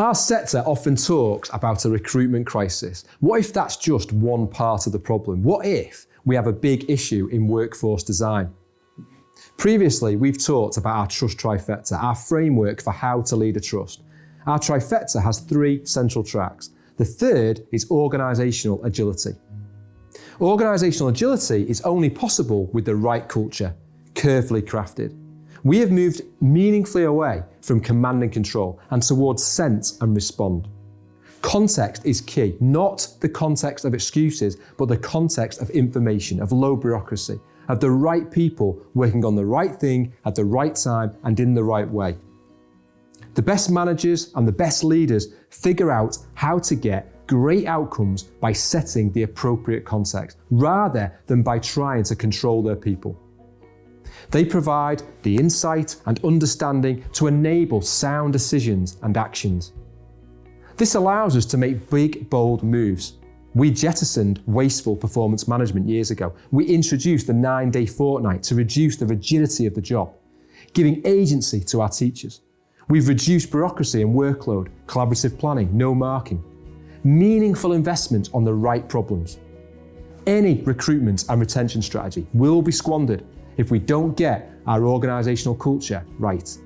Our sector often talks about a recruitment crisis. What if that's just one part of the problem? What if we have a big issue in workforce design? Previously, we've talked about our trust trifecta, our framework for how to lead a trust. Our trifecta has 3 central tracks. The third is organisational agility. Organisational agility is only possible with the right culture, carefully crafted. We have moved meaningfully away from command and control and towards sense and respond. Context is key, not the context of excuses, but the context of information, of low bureaucracy, of the right people working on the right thing at the right time and in the right way. The best managers and the best leaders figure out how to get great outcomes by setting the appropriate context, rather than by trying to control their people. They provide the insight and understanding to enable sound decisions and actions. This allows us to make big, bold moves. We jettisoned wasteful performance management years ago. We introduced the 9-day fortnight to reduce the rigidity of the job, giving agency to our teachers. We've reduced bureaucracy and workload, collaborative planning, no marking, meaningful investment on the right problems. Any recruitment and retention strategy will be squandered if we don't get our organisational culture right.